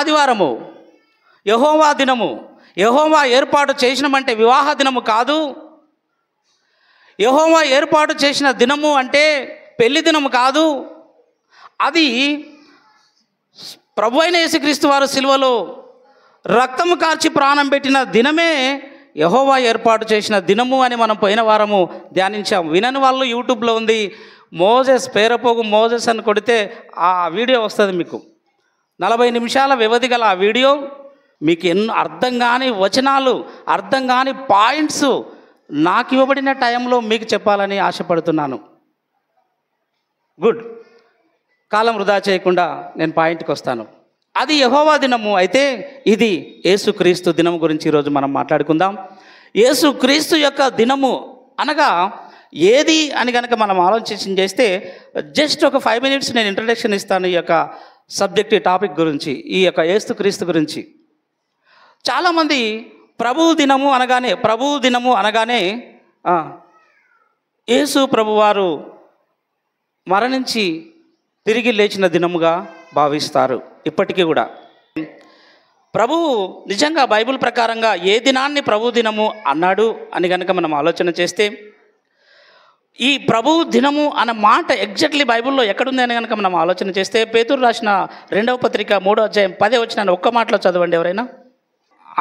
ఆదివారము యెహోవా దినము. యెహోవా ఏర్పాటు చేసినమంటే వివాహ దినము కాదు. యెహోవా ఏర్పాటు చేసిన దినము అంటే పెళ్లి దినము కాదు. అది ప్రభువైన యేసుక్రీస్తు వారు సిలువలో రక్తము కార్చి ప్రాణం పెట్టిన దినమే యెహోవా ఏర్పాటు చేసిన దినము అని మనం పోయిన వారము ధ్యానించాం. వినని వాళ్ళు యూట్యూబ్లో ఉంది, మోజెస్ పేరపోగు మోజెస్ అని కొడితే ఆ వీడియో వస్తుంది. మీకు 40 నిమిషాల వ్యవధి గల ఆ వీడియో, మీకు ఎన్నో అర్థం కాని వచనాలు, అర్థం కాని పాయింట్స్ నాకు ఇవ్వబడిన టైంలో మీకు చెప్పాలని ఆశపడుతున్నాను. గుడ్. కాలం వృధా చేయకుండా నేను పాయింట్కి వస్తాను. అది యెహోవా దినము అయితే ఇది యేసుక్రీస్తు దినం గురించి ఈరోజు మనం మాట్లాడుకుందాం. యేసుక్రీస్తు యొక్క దినము అనగా ఏది అని కనుక మనం ఆలోచన చేస్తే జస్ట్ ఒక 5 minutes నేను ఇంట్రడక్షన్ ఇస్తాను ఈ యొక్క సబ్జెక్ట్, ఈ టాపిక్ గురించి, ఈ యొక్క యేసుక్రీస్తు గురించి. చాలామంది ప్రభువు దినము అనగానే యేసు ప్రభువారు మరణించి తిరిగి లేచిన దినముగా భావిస్తారు. ఇప్పటికీ కూడా ప్రభువు నిజంగా బైబిల్ ప్రకారంగా ఏ దినాన్ని ప్రభు దినము అన్నాడు అని కనుక మనం ఆలోచన చేస్తే, ఈ ప్రభువు దినము అన్న మాట ఎగ్జాక్ట్లీ బైబిల్లో ఎక్కడుంది అని కనుక మనం ఆలోచన చేస్తే, పేతురు రాసిన 2వ పత్రిక 3వ అధ్యాయం 10వ వచనాన్ని ఒక్క మాటలో చదవండి ఎవరైనా.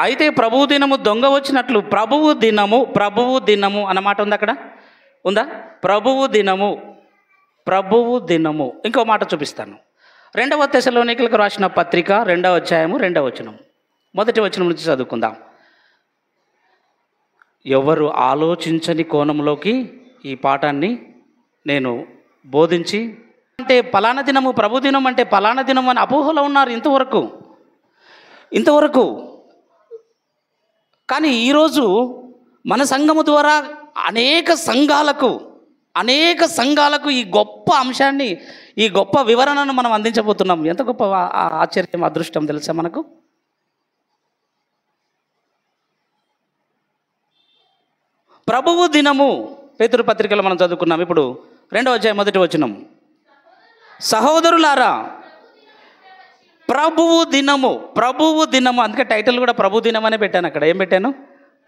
అయితే ప్రభువు దినము దొంగ వచ్చినట్లు ప్రభువు దినము అన్నమాట ఉంది అక్కడ, ఉందా? ప్రభువు దినము. ఇంకో మాట చూపిస్తాను. 2వ తెస్సలోనికీయులకు రాసిన పత్రిక 2వ అధ్యాయము 2వ వచనం, 1వ వచనం నుంచి చదువుకుందాం. ఎవరు ఆలోచించని కోణంలోకి ఈ పాఠాన్ని నేను బోధించి, అంటే పలానా దినము ప్రభు దినం అంటే పలానా దినం అని అపోహలో ఉన్నారు ఇంతవరకు. కానీ ఈరోజు మన సంఘము ద్వారా అనేక సంఘాలకు ఈ గొప్ప అంశాన్ని, ఈ గొప్ప వివరణను మనం అందించబోతున్నాం. ఎంత గొప్ప ఆశ్చర్యం, అదృష్టం తెలుసా మనకు. ప్రభువు దినము పేతురు పత్రికలో మనం చదువుకున్నాం. ఇప్పుడు 2వ అధ్యాయం 1వ వచనం, సహోదరులారా ప్రభువు దినము, అందుకే టైటిల్ కూడా ప్రభు దినం అనే పెట్టాను. అక్కడ ఏం పెట్టాను?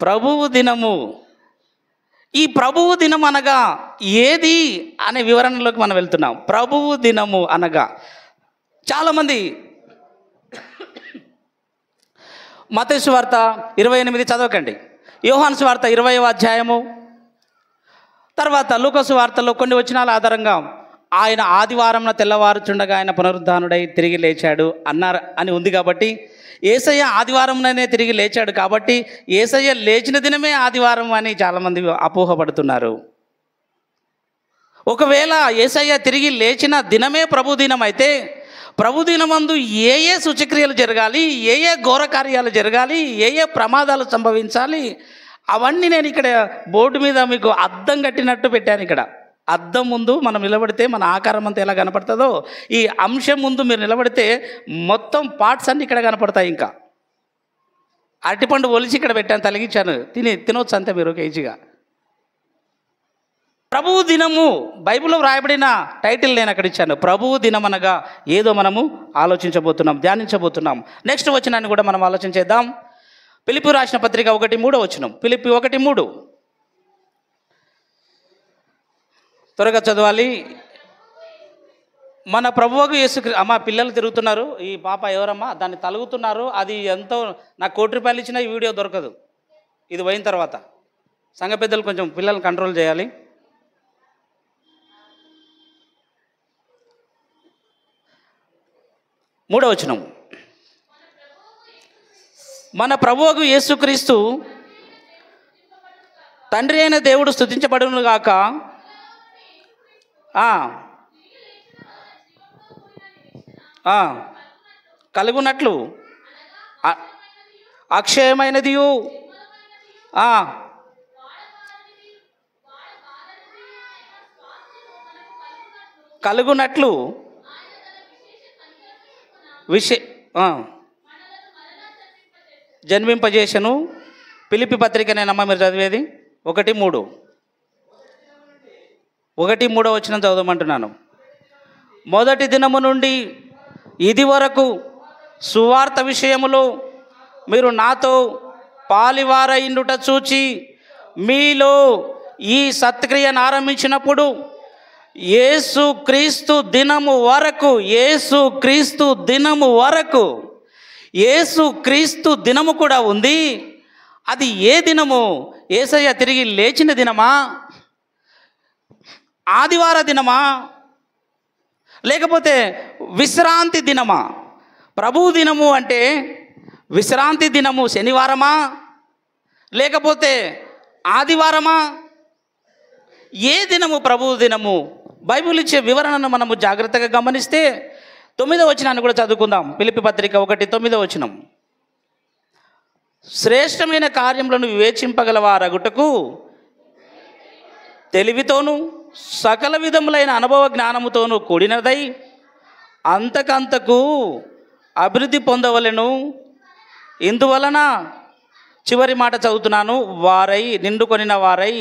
ప్రభువు దినము. ఈ ప్రభువు దినం అనగా ఏది అనే వివరణలోకి మనం వెళ్తున్నాం. ప్రభువు దినము అనగా చాలామంది మత్తయి సువార్త 28 చదవకండి, యోహాను సువార్త 20వ అధ్యాయము, తర్వాత లూకా సువార్తలో కొన్ని వచనాల ఆధారంగా ఆయన ఆదివారంన తెల్లవారుచుండగా ఆయన పునరుద్ధానుడై తిరిగి లేచాడు అని ఉంది. కాబట్టి యేసయ్య ఆదివారంలోనే తిరిగి లేచాడు కాబట్టి యేసయ్య లేచిన దినమే ఆదివారం అని చాలామంది అపోహపడుతున్నారు. ఒకవేళ యేసయ్య తిరిగి లేచిన దినమే ప్రభు దినం అయితే, ప్రభు దినమందు ఏ సూచక్రియలు జరగాలి, ఏ ఘోర కార్యాలు జరగాలి, ఏ ప్రమాదాలు సంభవించాలి, అవన్నీ నేను ఇక్కడ బోర్డు మీద మీకు అద్దం కట్టినట్టు పెట్టాను. ఇక్కడ అద్దం ముందు మనం నిలబడితే మన ఆకారం అంతా ఎలా కనపడుతుందో, ఈ అంశం ముందు మీరు నిలబడితే మొత్తం పార్ట్స్ అన్నీ ఇక్కడ కనపడతాయి. ఇంకా అరటిపండు ఒలిచి ఇక్కడ పెట్టాను, తలిగించాను, తినొచ్చు అంతే మీరు ఈజీగా. ప్రభువు దినము బైబిల్లో వ్రాయబడిన టైటిల్ నేను అక్కడ ఇచ్చాను. ప్రభువు దినం అనగా ఏదో మనము ఆలోచించబోతున్నాం, ధ్యానించబోతున్నాం. నెక్స్ట్ వచనాన్ని కూడా మనం ఆలోచన చేద్దాం. ఫిలిప్పీ రాసిన పత్రిక 1:3 వచనం, ఫిలిప్పీ 1:3 త్వరగా చదవాలి. మన ప్రభువుకు యేసుక్రీస్తు. అమ్మ పిల్లలు తిరుగుతున్నారు, ఈ పాప ఎవరమ్మా దాన్ని తలుగుతున్నారు. అది ఎంతో నాకు ₹1 ఇచ్చినా ఈ వీడియో దొరకదు. ఇది పోయిన తర్వాత సంఘ పెద్దలు కొంచెం పిల్లల్ని కంట్రోల్ చేయాలి. మూడవ వచనం, మన ప్రభువుకు యేసుక్రీస్తు తండ్రి అయిన దేవుడు స్తుతించబడును గాక, కలుగునట్లు అక్షయమైనది కలుగునట్లు జన్మింపజేసను. ఫిలిప్పీ పత్రిక నేనమ్మ మీరు చదివేది 1:3 చదవమంటున్నాను. మొదటి దినము నుండి ఇది వరకు సువార్త విషయములో మీరు నాతో పాలివారయిండుట చూచి మీలో ఈ సత్క్రియను ఆరంభించినప్పుడు యేసుక్రీస్తు దినము వరకు యేసుక్రీస్తు దినము కూడా ఉంది. అది ఏ దినము? యేసయ్య తిరిగి లేచిన దినమా? ఆదివార దినమా? లేకపోతే విశ్రాంతి దినమా? ప్రభు దినము అంటే విశ్రాంతి దినము శనివారమా లేకపోతే ఆదివారమా? ఏ దినము ప్రభు దినము? బైబిల్ ఇచ్చే వివరణను మనము జాగ్రత్తగా గమనిస్తే 9వ వచనాన్ని కూడా చదువుకుందాం. ఫిలిప్పీ పత్రిక 1:9 వచనం. శ్రేష్టమైన కార్యములను వివేచింపగలవారగుటకు తెలివితోనూ సకల విధములైన అనుభవ జ్ఞానముతోనూ కూడినదై అంతకంతకు అభివృద్ధి పొందవలెను. ఇందువలన చివరి మాట చదువుతున్నాను, వారై నిండుకొనిన వారై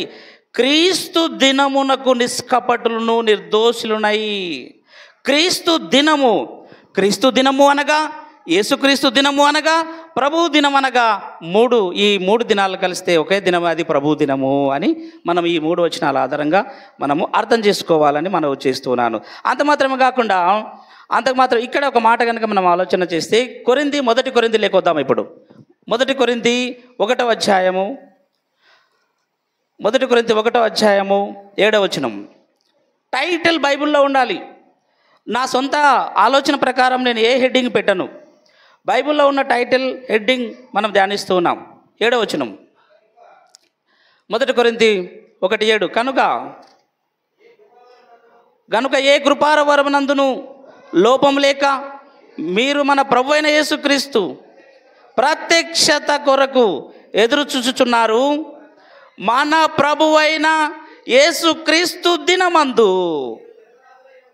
క్రీస్తు దినమునకు నిష్కపటులను నిర్దోషులునై. క్రీస్తు దినము అనగా యేసుక్రీస్తు దినము అనగా ప్రభు దినం అనగా ఈ మూడు దినాలు కలిస్తే ఒకే దినం, అది ప్రభు దినము అని మనం ఈ 3 వచనాల ఆధారంగా మనము అర్థం చేసుకోవాలని మనం చేస్తున్నాను. అంత మాత్రమే కాకుండా ఇక్కడ ఒక మాట కనుక మనం ఆలోచన చేస్తే మొదటి కొరింథీ లేకొద్దాం. ఇప్పుడు మొదటి కొరింథీ 1వ అధ్యాయము 7వ వచనం. టైటిల్ బైబిల్లో ఉండాలి. నా సొంత ఆలోచన ప్రకారం నేను ఏ హెడ్డింగ్ పెట్టను. బైబిల్లో ఉన్న టైటిల్ హెడ్డింగ్ మనం ధ్యానిస్తూ ఉన్నాం. 7వ వచనం, మొదటి కొరింథీ 1:7. కనుక ఏ కృపార వరమునందును లోపం లేక మీరు మన ప్రభు అయిన యేసుక్రీస్తు ప్రత్యక్షత కొరకు ఎదురు చూచుచున్నారు. మన ప్రభువైన యేసుక్రీస్తు దినమందు,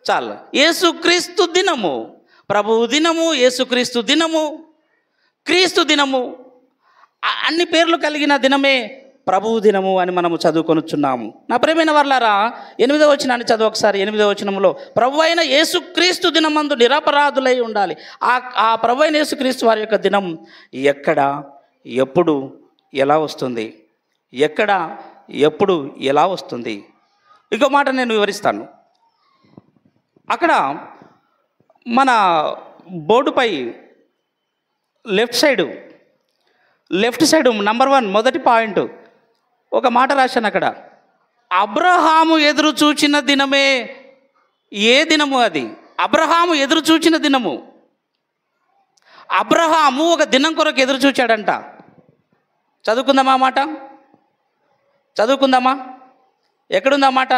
చాలు, యేసుక్రీస్తు దినము, ప్రభువు దినము, యేసుక్రీస్తు దినము, క్రీస్తు దినము, అన్ని పేర్లు కలిగిన దినమే ప్రభువు దినము అని మనము చదువుకొనుచున్నాము. నా ప్రియమైన వర్లారా, 8వ వచనాన్ని చదువు ఒకసారి. 8వ వచనంలో ప్రభు అయిన యేసుక్రీస్తు దినమందు నిరపరాధులై ఉండాలి. ఆ ప్రభు అయిన యేసుక్రీస్తు వారి యొక్క దినం ఎక్కడ, ఎప్పుడు, ఎలా వస్తుంది? ఎక్కడ, ఎప్పుడు, ఎలా వస్తుంది? ఇంకో మాట నేను వివరిస్తాను. అక్కడ మన బోర్డుపై లెఫ్ట్ సైడు నంబర్ 1 మొదటి పాయింట్ ఒక మాట రాశాను. అక్కడ అబ్రహాము ఎదురు చూచిన దినమే. ఏ దినము అది? అబ్రహాము ఎదురు చూచిన దినము. అబ్రహాము ఒక దినం కొరకు ఎదురు చూచాడంట. చదువుకుందామా మాట? చదువుకుందామా? ఎక్కడుందా మాట?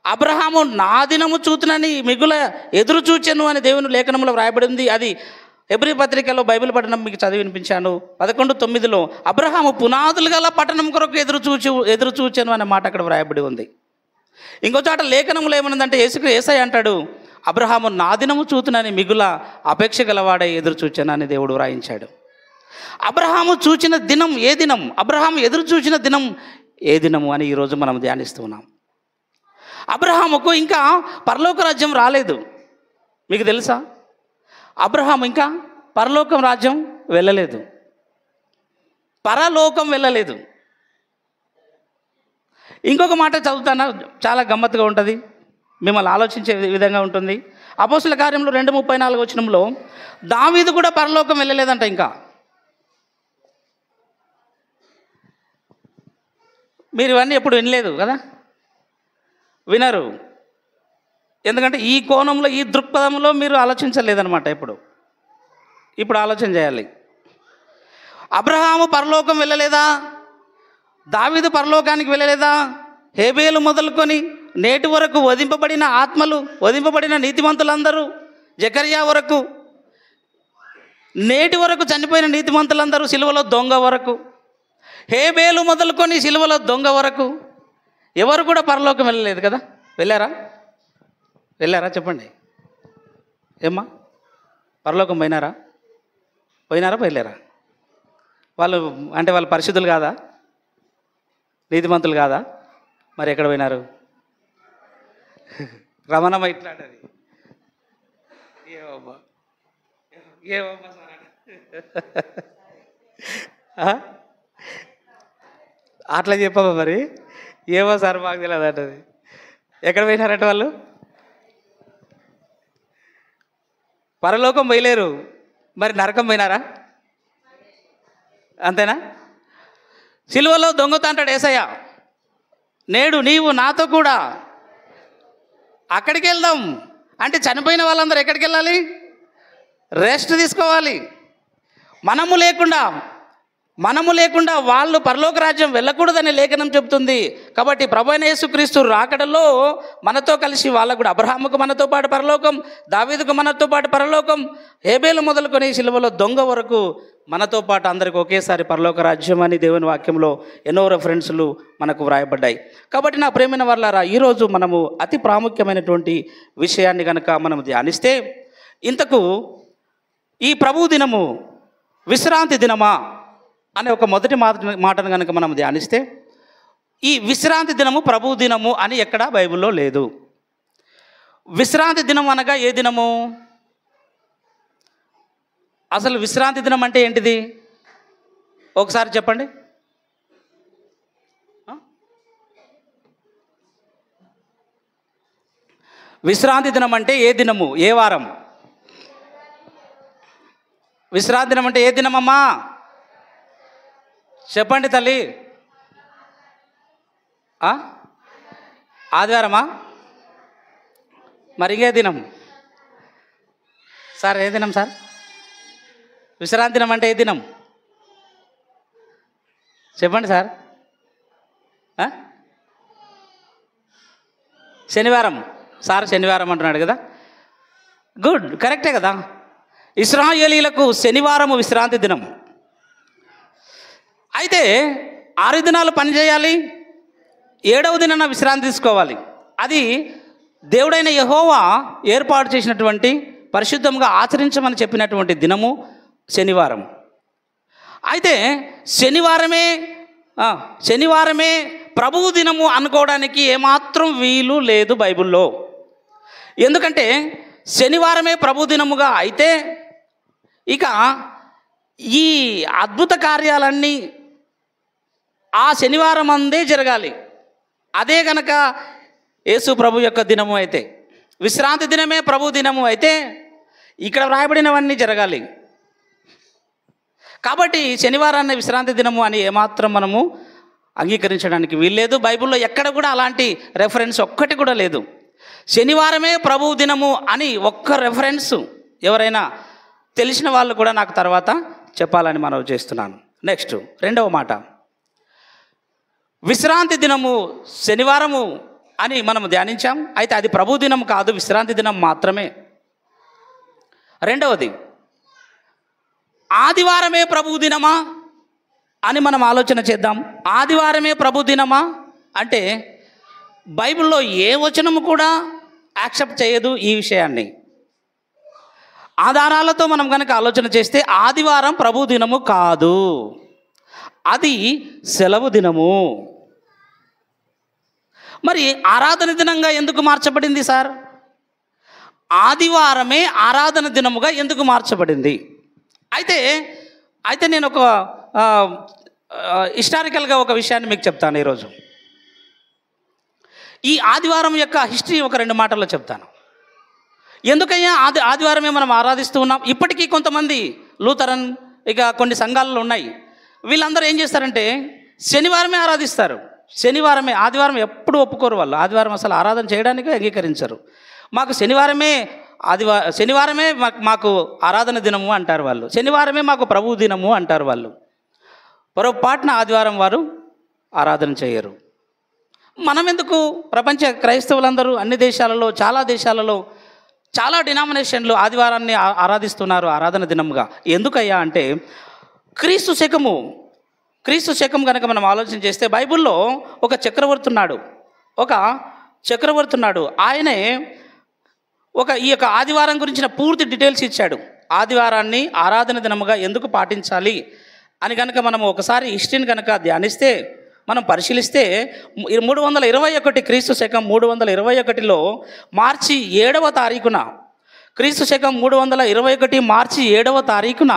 అబ్రహాము నా దినము చూతునని మిగుల ఎదురు చూచెను అని దేవుని లేఖనంలో వ్రాయబడింది. అది హెబ్రీ పత్రికలో బైబిల్ పట్టణం మీకు చదివి వినిపించాను. 11:9లో అబ్రహాము పునాదులు గల పట్టణం కొరకు ఎదురు చూచాను అనే మాట అక్కడ వ్రాయబడి ఉంది. ఇంకో చోట లేఖనంలో ఏమన్నదంటే యేసయ్య అంటాడు, అబ్రహాము నా దినము చూతునని మిగుల అపేక్ష గలవాడై ఎదురు చూచాను అని దేవుడు వ్రాయించాడు. అబ్రహాము చూచిన దినం ఏ దినం? అబ్రహాము ఎదురు చూచిన దినం ఏ దినము అని ఈరోజు మనం ధ్యానిస్తూ ఉన్నాం. అబ్రహాముకు ఇంకా పరలోక రాజ్యం రాలేదు. మీకు తెలుసా? అబ్రహాము ఇంకా పరలోకం రాజ్యం వెళ్ళలేదు, పరలోకం వెళ్ళలేదు. ఇంకొక మాట చదువుతానా, చాలా గమ్మత్తుగా ఉంటుంది, మిమ్మల్ని ఆలోచించే విధంగా ఉంటుంది. అపోస్తుల కార్యంలో 2:34 వచనంలో దావీదు కూడా పరలోకం వెళ్ళలేదంట. ఇంకా మీరు ఇవన్నీ ఎప్పుడు వినలేదు కదా, వినరు. ఎందుకంటే ఈ కోణంలో, ఈ దృక్పథంలో మీరు ఆలోచించలేదన్నమాట. ఇప్పుడు ఆలోచన చేయాలి. అబ్రహాము పరలోకం వెళ్ళలేదా? దావీదు పరలోకానికి వెళ్ళలేదా? హేబేలు మొదలుకొని నేటి వరకు వధింపబడిన ఆత్మలు, వధింపబడిన నీతిమంతులందరూ, జకర్యా వరకు, నేటి వరకు చనిపోయిన నీతిమంతులందరూ, సిలువలో దొంగ వరకు, హేబేలు మొదలుకొని సిలువలో దొంగ వరకు ఎవరు కూడా పరలోకం వెళ్ళలేదు కదా. వెళ్ళారా చెప్పండి. ఏమ్మా, పరలోకం పోయినారా? పోయలేరా? వాళ్ళు పరిశుద్ధులు కాదా? నీతిమంతులు కాదా? మరి ఎక్కడ పోయినారు? రమణమ్మ ఇట్లాంటిది ఏమమ్మా సార్ ఆ? అట్లా చెప్పమ్మా మరి. ఏమో సార్ మాకు తెలియదు అంటది. ఎక్కడ పోయినారట వాళ్ళు? పరలోకం పోయలేరు, మరి నరకం పోయినారా? అంతేనా? సిలువలో దొంగతో అంటాడు యేసయ్య, నేడు నీవు నాతో కూడా అక్కడికి వెళ్దాం. అంటే చనిపోయిన వాళ్ళందరూ ఎక్కడికి వెళ్ళాలి? రెస్ట్ తీసుకోవాలి. మనము లేకుండా వాళ్ళు పరలోక రాజ్యం వెళ్ళకూడదని లేఖనం చెబుతుంది. కాబట్టి ప్రభువైన యేసుక్రీస్తు రాకడలో మనతో కలిసి వాళ్ళకు కూడా, అబ్రహాముకు మనతో పాటు పరలోకం, దావీదుకు మనతో పాటు పరలోకం, హేబేలు మొదలుకొని సిలువలో దొంగ వరకు మనతో పాటు అందరికి ఒకేసారి పరలోక రాజ్యం అని దేవుని వాక్యంలో ఎన్నో రెఫరెన్స్లు మనకు వ్రాయబడ్డాయి. కాబట్టి నా ప్రియమైన వాళ్ళారా, ఈరోజు మనము అతి ప్రాముఖ్యమైనటువంటి విషయాన్ని కనుక మనం ధ్యానిస్తే, ఇంతకు ఈ ప్రభు దినము విశ్రాంతి దినమా అనే ఒక మొదటి మాటను కనుక మనం ధ్యానిస్తే, ఈ విశ్రాంతి దినము ప్రభు దినము అని ఎక్కడా బైబిల్లో లేదు. విశ్రాంతి దినం అనగా ఏ దినము? అసలు విశ్రాంతి దినం అంటే ఏంటిది? ఒకసారి చెప్పండి. విశ్రాంతి దినం అంటే ఏ దినము? ఏ వారం? విశ్రాంతి దినం అంటే ఏ దినమమ్మా? చెప్పండి తల్లి. ఆదివారమా? మరి ఇంకే దినం సార్? ఏ దినం సార్? విశ్రాంతి దినం అంటే ఏ దినం? చెప్పండి సార్. శనివారం. సార్ శనివారం అంటున్నాడు కదా, గుడ్, కరెక్టే కదా. ఇశ్రాయేలీలకు శనివారము విశ్రాంతి దినం. అయితే 6 దినాలు పనిచేయాలి, 7వ దినాన విశ్రాంతి తీసుకోవాలి. అది దేవుడైన యెహోవా ఏర్పాటు చేసినటువంటి, పరిశుద్ధంగా ఆచరించమని చెప్పినటువంటి దినము శనివారం. అయితే శనివారమే ప్రభువు దినము అనుకోవడానికి ఏమాత్రం వీలు లేదు బైబిల్లో. ఎందుకంటే శనివారమే ప్రభు దినముగా అయితే ఇక ఈ అద్భుత కార్యాలన్నీ ఆ శనివారం అందే జరగాలి. అదే గనక యేసు ప్రభు యొక్క దినము అయితే, విశ్రాంతి దినమే ప్రభు దినము అయితే ఇక్కడ వ్రాయబడినవన్నీ జరగాలి. కాబట్టి శనివారాన్ని విశ్రాంతి దినము అని ఏమాత్రం మనము అంగీకరించడానికి వీల్లేదు. బైబిల్లో ఎక్కడ కూడా అలాంటి రెఫరెన్స్ ఒక్కటి కూడా లేదు. శనివారమే ప్రభు దినము అని ఒక్క రెఫరెన్స్ ఎవరైనా తెలిసిన వాళ్ళు కూడా నాకు తర్వాత చెప్పాలని మనవి చేస్తున్నాను. నెక్స్ట్, రెండవ మాట, విశ్రాంతి దినము శనివారము అని మనం ధ్యానించాం. అయితే అది ప్రభు దినం కాదు, విశ్రాంతి దినం మాత్రమే. రెండవది, ఆదివారమే ప్రభు దినమా అని మనం ఆలోచన చేద్దాం. ఆదివారమే ప్రభు దినమా అంటే బైబిల్లో ఏ వచనము కూడా యాక్సెప్ట్ చేయదు ఈ విషయాన్ని. ఆధారాలతో మనం కనుక ఆలోచన చేస్తే ఆదివారం ప్రభు దినము కాదు, అది సెలవు దినము. మరి ఆరాధన దినంగా ఎందుకు మార్చబడింది సార్? ఆదివారమే ఆరాధన దినముగా ఎందుకు మార్చబడింది? అయితే నేను ఒక హిస్టారికల్గా ఒక విషయాన్ని మీకు చెప్తాను ఈరోజు. ఈ ఆదివారం యొక్క హిస్టరీ ఒక 2 మాటల్లో చెప్తాను. ఎందుకయ్యా ఆదివారమే మనం ఆరాధిస్తూ ఉన్నాం? ఇప్పటికీ కొంతమంది లూథరన్, ఇక కొన్ని సంఘాలలో ఉన్నాయి, వీళ్ళందరూ ఏం చేస్తారంటే శనివారమే ఆరాధిస్తారు. శనివారమే, ఆదివారం ఎప్పుడు ఒప్పుకోరు వాళ్ళు. ఆదివారం అసలు ఆరాధన చేయడానికి అంగీకరించరు. మాకు శనివారమే మాకు ఆరాధన దినము అంటారు వాళ్ళు. శనివారమే మాకు ప్రభు దినము అంటారు వాళ్ళు. పొరపాటున ఆదివారం వారు ఆరాధన చేయరు. మనం ఎందుకు? ప్రపంచ క్రైస్తవులందరూ అన్ని దేశాలలో, చాలా దేశాలలో, చాలా డినామినేషన్లు ఆదివారాన్ని ఆరాధిస్తున్నారు ఆరాధన దినముగా. ఎందుకయ్యా అంటే క్రీస్తు శకం కనుక మనం ఆలోచన చేస్తే బైబిల్లో ఒక చక్రవర్తి ఉన్నాడు. ఆయనే ఈ యొక్క ఆదివారం గురించిన పూర్తి డీటెయిల్స్ ఇచ్చాడు. ఆదివారాన్ని ఆరాధన దినముగా ఎందుకు పాటించాలి అని కనుక మనం ఒకసారి హిస్టరీని కనుక ధ్యానిస్తే, మనం పరిశీలిస్తే 321 క్రీస్తు శకం 321లో మార్చి 7వ తారీఖున క్రీస్తు శకం 321 మార్చి 7వ తారీఖున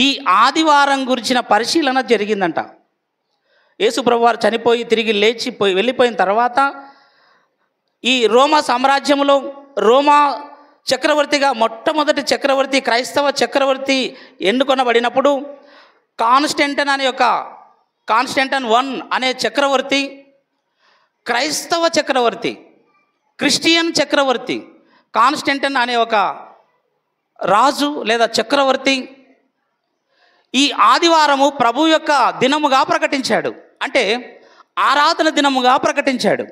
ఈ ఆదివారం గురించిన పరిశీలన జరిగిందంట. యేసు ప్రభువారు చనిపోయి తిరిగి వెళ్ళిపోయిన తర్వాత ఈ రోమా సామ్రాజ్యంలో రోమా చక్రవర్తిగా మొట్టమొదటి చక్రవర్తి, క్రైస్తవ చక్రవర్తి ఎన్నుకొనబడినప్పుడు కాన్స్టంటైన్ I అనే చక్రవర్తి, క్రైస్తవ చక్రవర్తి, క్రిస్టియన్ చక్రవర్తి కాన్స్టంటైన్ అనే ఒక రాజు లేదా చక్రవర్తి ఈ ఆదివారము ప్రభు యొక్క దినముగా ప్రకటించాడు. అంటే ఆరాధన దినముగా ప్రకటించాడు.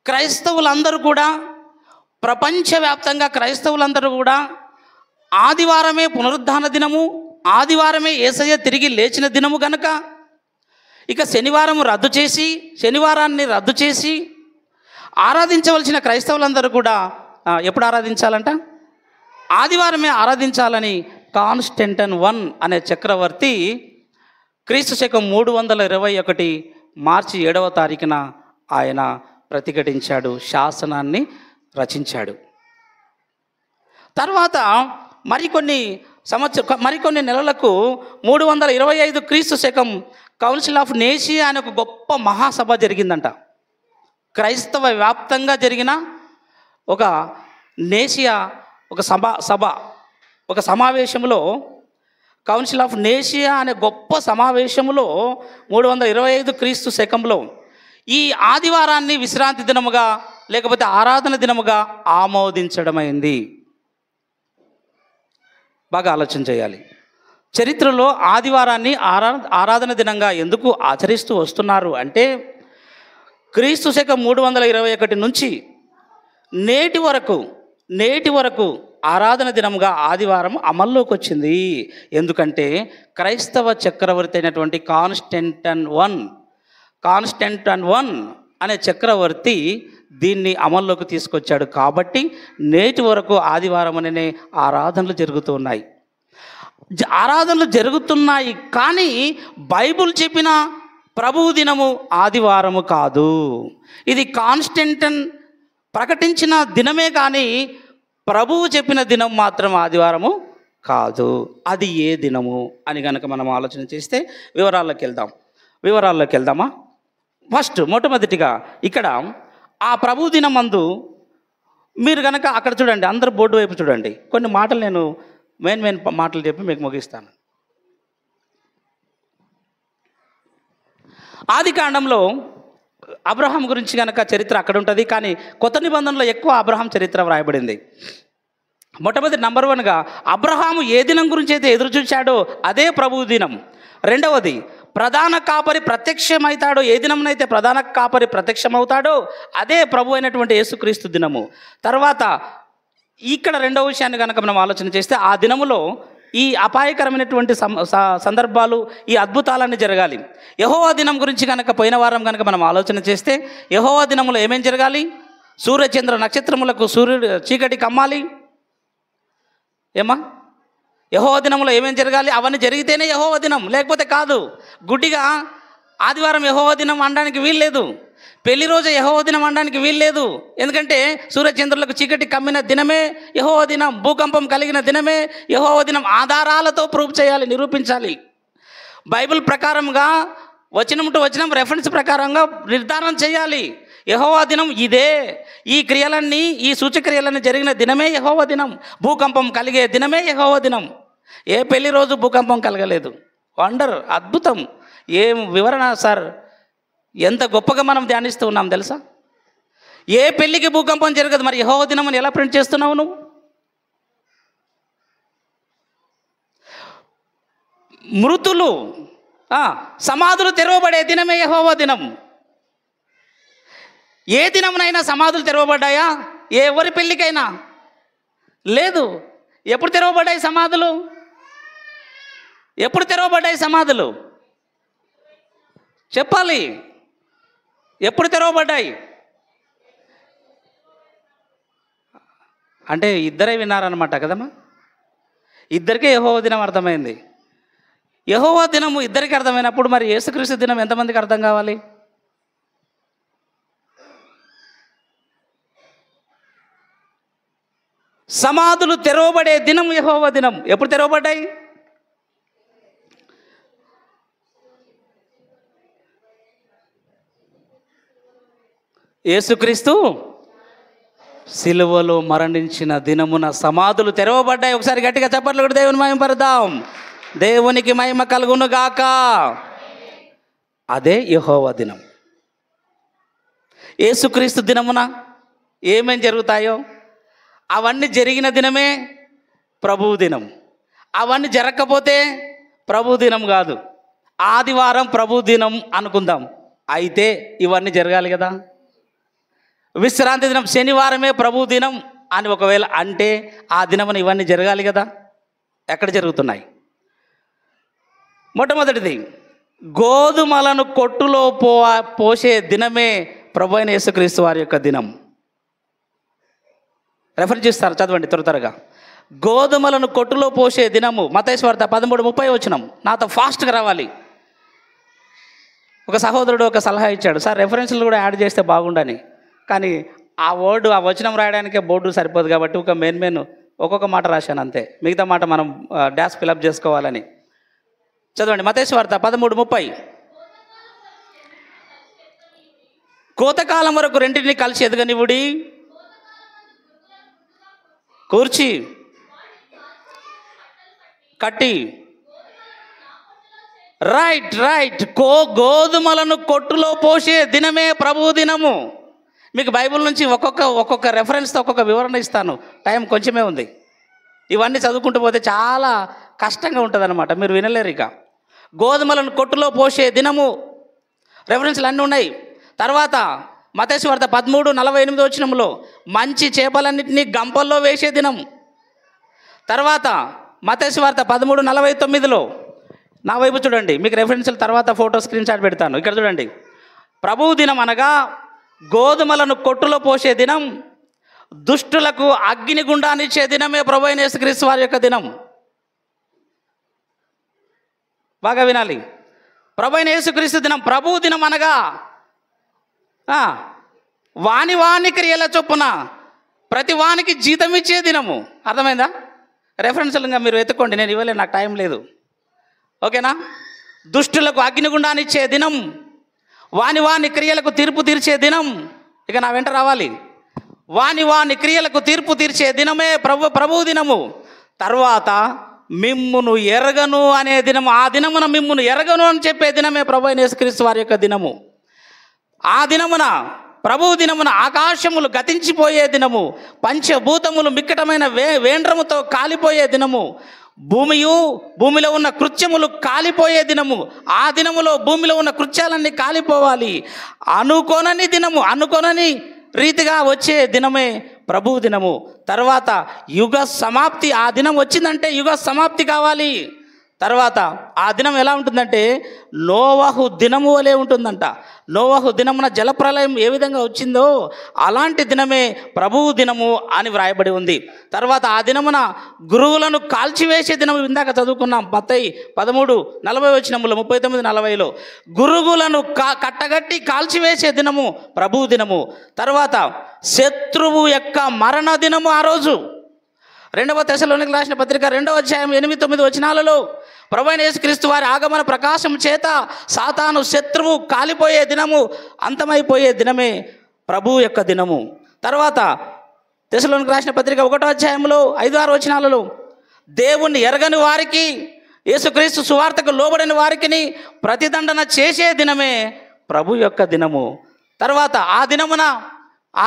క్రైస్తవులందరూ కూడా, ప్రపంచవ్యాప్తంగా క్రైస్తవులందరూ కూడా ఆదివారమే పునరుద్ధాన దినము, ఆదివారమే యేసయ్య తిరిగి లేచిన దినము కనుక ఇక శనివారాన్ని రద్దు చేసి ఆరాధించవలసిన క్రైస్తవులందరూ కూడా ఎప్పుడు ఆరాధించాలంట? ఆదివారమే ఆరాధించాలని కాన్స్టంటైన్ I అనే చక్రవర్తి క్రీస్తు శకం 321 మార్చి 7వ తారీఖున ఆయన ప్రతిఘటించాడు, శాసనాన్ని రచించాడు. తర్వాత మరికొన్ని నెలలకు 325 క్రీస్తు శకం కౌన్సిల్ ఆఫ్ నేషియా అనే ఒక గొప్ప మహాసభ జరిగిందంట. క్రైస్తవ వ్యాప్తంగా జరిగిన ఒక నేషియా ఒక సమావేశంలో, కౌన్సిల్ ఆఫ్ నేషియా అనే గొప్ప సమావేశంలో 325 క్రీస్తు శకంలో ఈ ఆదివారాన్ని విశ్రాంతి దినముగా లేకపోతే ఆరాధన దినముగా ఆమోదించడమైంది. బాగా ఆలోచన చేయాలి. చరిత్రలో ఆదివారాన్ని ఆరాధన దినంగా ఎందుకు ఆచరిస్తూ వస్తున్నారు అంటే, క్రీస్తు శకం 321 నుంచి నేటి వరకు ఆరాధన దినముగా ఆదివారం అమల్లోకి వచ్చింది. ఎందుకంటే క్రైస్తవ చక్రవర్తి అయినటువంటి కాన్స్టంటైన్ I అనే చక్రవర్తి దీన్ని అమల్లోకి తీసుకొచ్చాడు. కాబట్టి నేటి వరకు ఆదివారం అనే ఆరాధనలు జరుగుతున్నాయి. కానీ బైబుల్ చెప్పిన ప్రభువు దినము ఆదివారము కాదు. ఇది కాన్స్టంటైన్ ప్రకటించిన దినమే కానీ ప్రభువు చెప్పిన దినం మాత్రం ఆదివారము కాదు. అది ఏ దినము అని కనుక మనం ఆలోచన చేస్తే వివరాల్లోకి వెళ్దామా? మొట్టమొదటిగా ఇక్కడ ఆ ప్రభు దినం మందు మీరు కనుక అక్కడ చూడండి, అందరు బోర్డు వైపు చూడండి. కొన్ని మాటలు నేను మెయిన్ మాటలు చెప్పి మీకు ముగిస్తాను. ఆది కాండంలో అబ్రహాం గురించి కనుక చరిత్ర అక్కడ ఉంటుంది, కానీ కొత్త నిబంధనలో ఎక్కువ అబ్రహాం చరిత్ర వ్రాయబడింది. మొట్టమొదటి నంబర్ 1గా అబ్రహాము ఏ దినం గురించి అయితే ఎదురు చూశాడో అదే ప్రభు దినం. రెండవది, ప్రధాన కాపరి ప్రత్యక్షమవుతాడో, ఏ దినంనైతే ప్రధాన కాపరి ప్రత్యక్షమవుతాడో అదే ప్రభు అయినటువంటి యేసుక్రీస్తు దినము. తర్వాత ఇక్కడ రెండవ విషయాన్ని కనుక మనం ఆలోచన చేస్తే, ఆ దినములో ఈ అపాయకరమైనటువంటి సందర్భాలు, ఈ అద్భుతాలన్నీ జరగాలి. యెహోవా దినం గురించి కనుక పోయిన వారం కనుక మనం ఆలోచన చేస్తే, యెహోవా దినంలో ఏమేం జరగాలి? సూర్యచంద్ర నక్షత్రములకు చీకటి కమ్మాలి. యెహోవా దినంలో ఏమేం జరగాలి? అవన్నీ జరిగితేనే యెహోవా దినం, లేకపోతే కాదు. గుడ్డిగా ఆదివారం యెహోవా దినం అనడానికి వీల్లేదు, పెళ్లి రోజు యెహోవా దినం అనడానికి వీల్లేదు. ఎందుకంటే సూర్యచంద్రులకు చీకటి కమ్మిన దినమే యెహోవా దినం, భూకంపం కలిగిన దినమే యెహోవా దినం. ఆధారాలతో ప్రూవ్ చేయాలి, నిరూపించాలి. బైబిల్ ప్రకారంగా వచనం టు వచనం రెఫరెన్స్ ప్రకారంగా నిర్ధారణ చేయాలి. యెహోవా దినం ఇదే, ఈ క్రియలన్నీ, ఈ సూచక్రియలన్నీ జరిగిన దినమే యెహోవా దినం, భూకంపం కలిగే దినమే యెహోవా దినం. ఏ పెళ్లి రోజు భూకంపం కలగలేదు. వండర్, అద్భుతం. ఏం వివరణ సార్! ఎంత గొప్పగా మనం ధ్యానిస్తూ ఉన్నాం తెలుసా? ఏ పెళ్ళికి భూకంపం జరగదు, మరి యెహోవా దినం అని ఎలా ప్రింట్ చేస్తున్నావు నువ్వు? మృతులు సమాధులు తెరవబడే దినమే యెహోవా దినం. ఏ దినమునైనా సమాధులు తెరవబడ్డాయా? ఎవరి పెళ్ళికైనా లేదు. ఎప్పుడు తెరవబడ్డాయి సమాధులు? చెప్పాలి. ఎప్పుడు తెరవబడ్డాయి? అంటే ఇద్దరే విన్నారనమాట కదమ్మా. ఇద్దరికే యెహోవా దినం అర్థమైంది. యెహోవా దినము ఇద్దరికి అర్థమైనప్పుడు మరి యేసుక్రీస్తు దినం ఎంతమందికి అర్థం కావాలి? సమాధులు తెరవబడే దినం యెహోవా దినం. ఎప్పుడు తెరవబడ్డాయి? యేసుక్రీస్తు సిలువలో మరణించిన దినమున సమాధులు తెరవబడ్డాయి. ఒకసారి గట్టిగా చప్పట్లు కూడా దేవుని మహిమ పరదాం. దేవునికి మహిమ కలుగును గాక. అదే యెహోవా దినం. యేసుక్రీస్తు దినమున ఏమేం జరుగుతాయో అవన్నీ జరిగిన దినమే ప్రభువు దినం. అవన్నీ జరగకపోతే ప్రభు దినం కాదు. ఆదివారం ప్రభు దినం అనుకుందాం. అయితే ఇవన్నీ జరగాలి కదా. విశ్రాంతి దినం శనివారమే ప్రభు దినం అని ఒకవేళ అంటే ఆ దినమున ఇవన్నీ జరగాలి కదా. ఎక్కడ జరుగుతున్నాయి? మొట్టమొదటిది, గోధుమలను కొట్టులో పోసే దినమే ప్రభు అయిన యేసుక్రీస్తు వారి యొక్క దినం. రెఫర్ చేస్తారు, చదవండి త్వరగా. గోధుమలను కొట్టులో పోసే దినము. మత్తయి సువార్త 13:30 వచనం. నాతో ఫాస్ట్గా రావాలి. ఒక సహోదరుడు ఒక సలహా ఇచ్చాడు, సార్ రెఫరెన్స్లు కూడా యాడ్ చేస్తే బాగుండని. కానీ ఆ వచనం రాయడానికే బోర్డు సరిపోదు కాబట్టి ఒక మెయిన్ ఒక్కొక్క మాట రాశాను అంతే. మిగతా మాట మనం డాష్ ఫిలప్ చేసుకోవాలని. చదవండి మత్తయి సువార్త 13:30. కోతకాలం వరకు రెండింటిని కలిసి ఎదగనివుడి, కూర్చి కట్టి. రైట్. గోధుమలను కొట్టులో పోసే దినమే ప్రభు దినము. మీకు బైబిల్ నుంచి ఒక్కొక్క రెఫరెన్స్తో ఒక్కొక్క వివరణ ఇస్తాను. టైం కొంచెమే ఉంది. ఇవన్నీ చదువుకుంటూ పోతే చాలా కష్టంగా ఉంటుంది అనమాట, మీరు వినలేరు. ఇక గోధుమలను కొట్టులో పోసే దినము రెఫరెన్స్లు అన్నీ ఉన్నాయి. తర్వాత మత్తయి సువార్త 13:48 వచనంలో మంచి చేపలన్నింటినీ గంపల్లో వేసే దినం. తర్వాత మత్తయి సువార్త 13:49 నా వైపు చూడండి, మీకు రెఫరెన్స్ల తర్వాత ఫోటో స్క్రీన్ షాట్ పెడతాను. ఇక్కడ చూడండి, ప్రభువు దినం అనగా గోధుమలను కొట్టులో పోసే దినం, దుష్టులకు అగ్ని గుండానిచ్చే దినమే ప్రభు అయిన యేసుక్రీస్తు వారి యొక్క దినం. బాగా వినాలి. ప్రభు అయిన యేసుక్రీస్తు దినం, ప్రభువు దినం అనగా వాని క్రియల చొప్పున ప్రతి వానికి జీతం ఇచ్చే దినము. అర్థమైందా? రెఫరెన్స్లుగా మీరు ఎత్తుకోండి, నేను ఇవ్వలేదు, నాకు టైం లేదు. ఓకేనా? దుష్టులకు అగ్నిగుండానిచ్చే దినం, వాని క్రియలకు తీర్పు తీర్చే దినం. ఇక నా వెంట రావాలి. వాని క్రియలకు తీర్పు తీర్చే దినమే ప్రభు దినము. తర్వాత మిమ్మును ఎరగను అనే దినము. ఆ దినమున మిమ్మును ఎరగను అని చెప్పే దినమే ప్రభు అయిన యేసుక్రీస్తు వారి యొక్క దినము. ఆ దినమున ప్రభు దినమున ఆకాశములు గతించిపోయే దినము, పంచభూతములు మిక్కటమైన వేండ్రముతో కాలిపోయే దినము, భూమిలో ఉన్న కృత్యములు కాలిపోయే దినము. ఆ దినములో భూమిలో ఉన్న కృత్యాలన్నీ కాలిపోవాలి. అనుకోనని రీతిగా వచ్చే దినమే ప్రభు దినము. తర్వాత యుగ సమాప్తి. ఆ దినం వచ్చిందంటే యుగ సమాప్తి కావాలి. తర్వాత ఆ దినం ఎలా ఉంటుందంటే నోవహు దినము వలె ఉంటుందంట. నోవహు దినమున జలప్రలయం ఏ విధంగా వచ్చిందో అలాంటి దినమే ప్రభువు దినము అని వ్రాయబడి ఉంది. తర్వాత ఆ దినమున గురువులను కాల్చివేసే దినము. ఇందాక చదువుకున్నాం మత్తయి 13:40 వచనములో 39:40 గురువులను కట్టగట్టి కాల్చివేసే దినము ప్రభువు దినము. తర్వాత శత్రువు యొక్క మరణ దినము ఆ రోజు. 2వ తెస్సలోనికీయులకు రాసిన పత్రిక 2వ అధ్యాయం 8-9 వచనాలలో ప్రభు అయిన యేసుక్రీస్తు వారి ఆగమన ప్రకాశం చేత సాతాను శత్రువు కాలిపోయే దినము, అంతమైపోయే దినమే ప్రభు యొక్క దినము. తర్వాత తెస్సలోనికీయులకు రాసిన పత్రిక 1వ అధ్యాయంలో 5-6 వచనాలలో దేవుణ్ణి ఎరగని వారికి, యేసుక్రీస్తు సువార్తకు లోబడని వారికి ప్రతిదండన చేసే దినమే ప్రభు యొక్క దినము. తర్వాత ఆ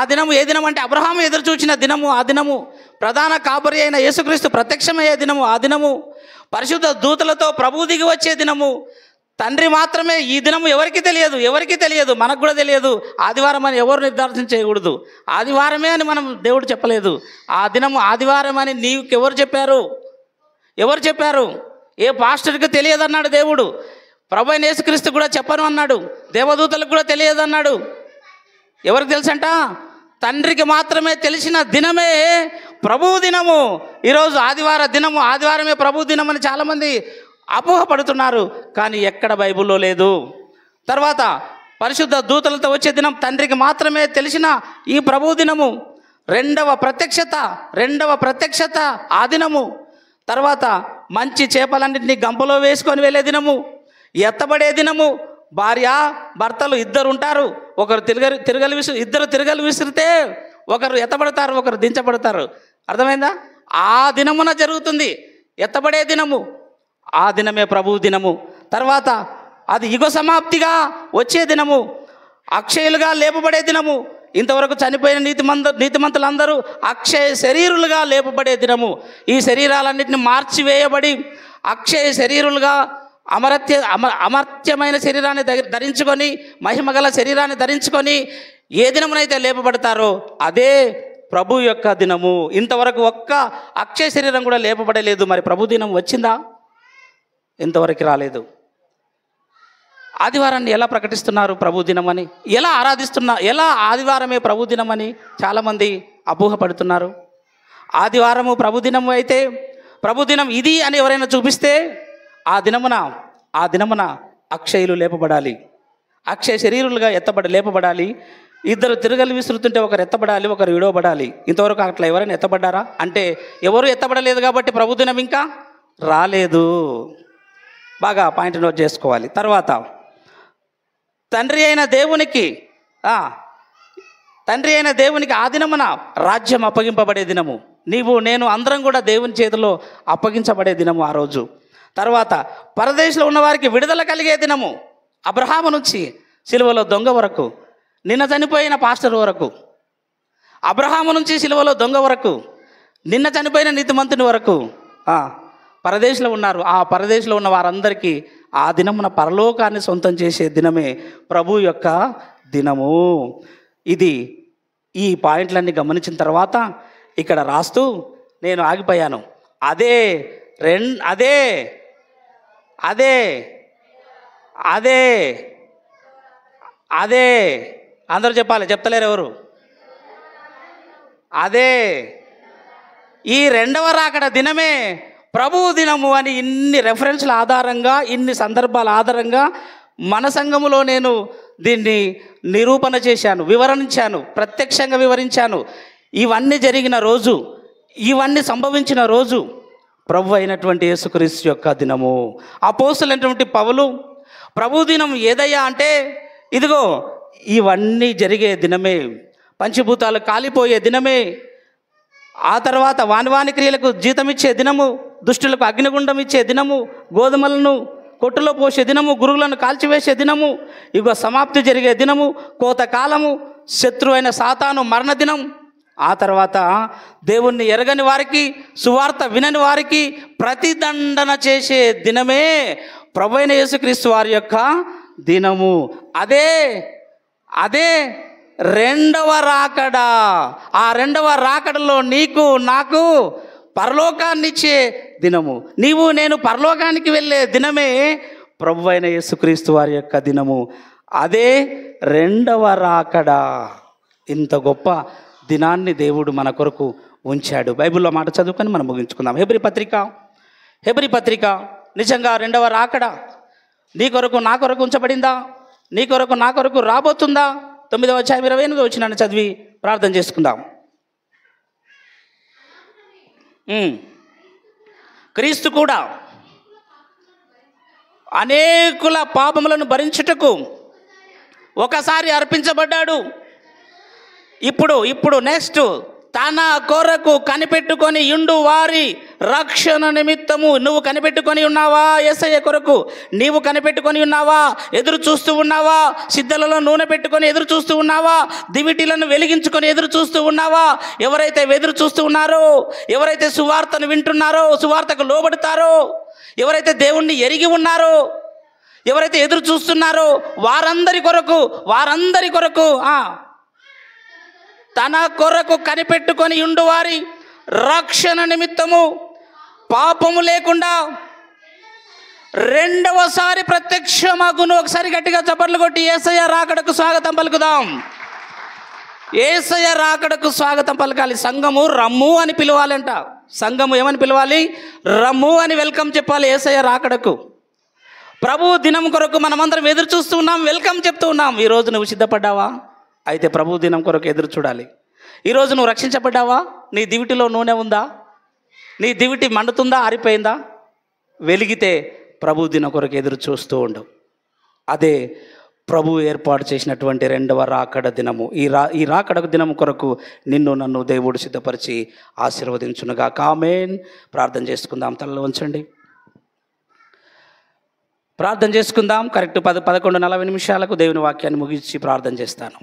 దినము ఏ దినం అంటే అబ్రహాము ఎదురు చూచిన దినము. ఆ దినము ప్రధాన కాపరి అయిన యేసుక్రీస్తు ప్రత్యక్షమయ్యే దినము. ఆ దినము పరిశుద్ధ దూతలతో ప్రభువు దిగి వచ్చే దినము. తండ్రి మాత్రమే ఈ దినము ఎవరికి తెలియదు, మనకు కూడా తెలియదు. ఆదివారం అని ఎవరు నిర్ధారణ చేయకూడదు. ఆదివారమే అని మనం దేవుడు చెప్పలేదు. ఆ దినము ఆదివారం అని నీకెవరు చెప్పారు? ఏ పాస్టర్కి తెలియదన్నాడు దేవుడు. ప్రభు అయిన యేసుక్రీస్తు కూడా చెప్పను అన్నాడు. దేవదూతలకు కూడా తెలియదన్నాడు. ఎవరికి తెలుసంట? తండ్రికి మాత్రమే తెలిసిన దినమే ప్రభువు దినము. ఈరోజు ఆదివారమే ప్రభు దినం అని చాలామంది అపోహపడుతున్నారు. కానీ ఎక్కడ బైబిల్లో లేదు. తర్వాత పరిశుద్ధ దూతలతో వచ్చే దినం తండ్రికి మాత్రమే తెలిసిన ఈ ప్రభు దినము. రెండవ ప్రత్యక్షత ఆ దినము. తర్వాత మంచి చేపలన్నింటినీ గంపలో వేసుకొని వెళ్ళే దినము, ఎత్తబడే దినము. భార్య భర్తలు ఇద్దరు ఉంటారు, ఇద్దరు తిరగలు విసిరితే ఒకరు ఎత్తబడతారు, ఒకరు దించబడతారు. అర్థమైందా? ఆ దినమున జరుగుతుంది ఎత్తబడే దినము. ఆ దినమే ప్రభువు దినము. తర్వాత అది యుగ సమాప్తిగా వచ్చే దినము, అక్షయులుగా లేపబడే దినము. ఇంతవరకు చనిపోయిన నీతిమంతులందరూ అక్షయ శరీరులుగా లేపబడే దినము. ఈ శరీరాలన్నింటినీ మార్చివేయబడి అక్షయ శరీరులుగా అమర్త్యమైన శరీరాన్ని ధరించుకొని, మహిమగల శరీరాన్ని ధరించుకొని ఏ దినమునైతే లేపబడతారో అదే ప్రభు యొక్క దినము. ఇంతవరకు ఒక్క అక్షయ శరీరం కూడా లేపబడలేదు. మరి ప్రభు దినం వచ్చిందా? ఇంతవరకు రాలేదు. ఆదివారాన్ని ఎలా ప్రకటిస్తున్నారు ప్రభు దినమని? ఎలా ఆదివారమే ప్రభు దినమని చాలామంది అపోహపడుతున్నారు. ఆదివారము ప్రభు దినము అయితే, ప్రభు దినం ఇది అని ఎవరైనా చూపిస్తే ఆ దినమున అక్షయులు లేపబడాలి, అక్షయ శరీరులుగా లేపబడాలి. ఇద్దరు తిరగలు విసురుతుంటే ఒకరు ఎత్తబడాలి, ఒకరు విడవబడాలి. ఇంతవరకు అట్లా ఎవరైనా ఎత్తబడ్డారా? అంటే ఎవరు ఎత్తబడలేదు కాబట్టి ప్రభు దినం ఇంకా రాలేదు. బాగా పాయింట్ నోట్ చేసుకోవాలి. తర్వాత తండ్రి అయిన దేవునికి ఆ దినమున రాజ్యం అప్పగింపబడే దినము. నీవు నేను అందరం కూడా దేవుని చేతిలో అప్పగించబడే దినము ఆ రోజు. తర్వాత పరదేశంలో ఉన్న వారికి విడుదల కలిగే దినము. అబ్రహాము నుంచి సిలువలో దొంగ వరకు, నిన్న చనిపోయిన పాస్టర్ వరకు, అబ్రహాము నుంచి సిలువలో దొంగ వరకు, నిన్న చనిపోయిన నీతిమంతుని వరకు పరదేశంలో ఉన్నారు. ఆ పరదేశంలో ఉన్న వారందరికీ ఆ దినమున పరలోకాన్ని సొంతం చేసే దినమే ప్రభు యొక్క దినము. ఈ పాయింట్లన్నీ గమనించిన తర్వాత ఇక్కడ రాస్తూ నేను ఆగిపోయాను. అదే అందరూ చెప్పాలి, చెప్తలేరు ఎవరు? అదే ఈ రెండవ రాకడ దినమే ప్రభువు దినము అని ఇన్ని రెఫరెన్స్ల ఆధారంగా, ఇన్ని సందర్భాల ఆధారంగా మన సంఘములో నేను దీన్ని నిరూపణ చేశాను, వివరించాను, ప్రత్యక్షంగా వివరించాను. ఇవన్నీ జరిగిన రోజు, ఇవన్నీ సంభవించిన రోజు ప్రభు అయినటువంటి యేసుక్రీస్తు యొక్క దినము. అపోస్తలులైనటువంటి పౌలు ప్రభు దినం ఏదయ్యా అంటే, ఇదిగో ఇవన్నీ జరిగే దినమే, పంచభూతాలు కాలిపోయే దినమే, ఆ తర్వాత వాని క్రియలకు జీతం ఇచ్చే దినము, దుష్టులకు అగ్నిగుండం ఇచ్చే దినము, గోధుమలను కొట్టులో పోసే దినము, గురుగులను కాల్చివేసే దినము, యుగ సమాప్తి జరిగే దినము, కోతకాలము, శత్రువైన సాతాను మరణ దినం, ఆ తర్వాత దేవుణ్ణి ఎరగని వారికి, సువార్త వినని వారికి ప్రతిదండన చేసే దినమే ప్రభువైన యేసుక్రీస్తు వారి యొక్క దినము. అదే రెండవ రాకడ. ఆ రెండవ రాకడలో నీకు నాకు పరలోకాన్నిచ్చే దినము, నీవు నేను పరలోకానికి వెళ్ళే దినమే ప్రభువైన యేసుక్రీస్తు వారి యొక్క దినము. అదే రెండవ రాకడ. ఇంత గొప్ప దినాన్ని దేవుడు మన కొరకు ఉంచాడు. బైబిల్లో మాట చదువుకొని మనం ముగించుకుందాం. హెబ్రీ పత్రిక నిజంగా రెండవ రాకడ నీ కొరకు నా కొరకు ఉంచబడిందా? నీ కొరకు నా కొరకు రాబోతుందా? 9వ అధ్యాయం 28వ వచనాన్ని చదివి ప్రార్థన చేసుకుందాం. క్రీస్తు కూడా అనేకుల పాపములను భరించుటకు ఒకసారి అర్పించబడ్డాడు. ఇప్పుడు నెక్స్ట్ తన కొరకు కనిపెట్టుకొని ఉండు వారి రక్షణ నిమిత్తము. నువ్వు కనిపెట్టుకొని ఉన్నావా? యేసయ్య కొరకు నీవు కనిపెట్టుకొని ఉన్నావా? ఎదురు చూస్తూ ఉన్నావా? సిద్ధలలో నూనె పెట్టుకొని ఎదురు చూస్తూ ఉన్నావా? దివిటీలను వెలిగించుకొని ఎదురు చూస్తూ ఉన్నావా? ఎవరైతే ఎదురు చూస్తూ ఉన్నారో, ఎవరైతే సువార్తను వింటున్నారో, సువార్తకు లోబడతారో, ఎవరైతే దేవుణ్ణి ఎరిగి ఉన్నారో, ఎవరైతే ఎదురు చూస్తున్నారో వారందరి కొరకు తన కొరకు కనిపెట్టుకొని ఉండు వారి రక్షణ నిమిత్తము పాపము లేకుండా రెండవసారి ప్రత్యక్షమగును. ఒకసారి గట్టిగా చప్పట్లు కొట్టి యేసయ్య రాకడకు స్వాగతం పలుకుదాం. యేసయ్య రాకడకు స్వాగతం పలకాలి. సంఘము రమ్ము అని పిలవాలంట. సంఘము ఏమని పిలవాలి? రమ్ము అని వెల్కమ్ చెప్పాలి యేసయ్య రాకడకు. ప్రభు దినం కొరకు మనమందరం ఎదురు చూస్తూ ఉన్నాం, వెల్కమ్ చెప్తూ ఉన్నాం. ఈరోజు నువ్వు సిద్ధపడ్డావా? అయితే ప్రభు దినం కొరకు ఎదురు చూడాలి. ఈరోజు నువ్వు రక్షించబడ్డావా? నీ దివిటిలో నూనె ఉందా? నీ దివిటి మండుతుందా, ఆరిపోయిందా? వెలిగితే ప్రభు దిన కొరకు ఎదురు చూస్తూ ఉండవు. అదే ప్రభు ఏర్పాటు చేసినటువంటి రెండవ రాకడ దినము. ఈ రాకడ దినము కొరకు నిన్ను నన్ను దేవుడు సిద్ధపరిచి ఆశీర్వదించునుగా. ఆమేన్. ప్రార్థన చేసుకుందాం. తలలో ఉంచండి, ప్రార్థన చేసుకుందాం. కరెక్ట్ 11:40 దేవుని వాక్యాన్ని ముగించి ప్రార్థన చేస్తాను.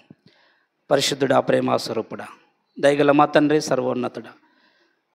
పరిశుద్ధుడా, ప్రేమ స్వరూపుడా, దయగల మా తండ్రి, సర్వోన్నతుడా,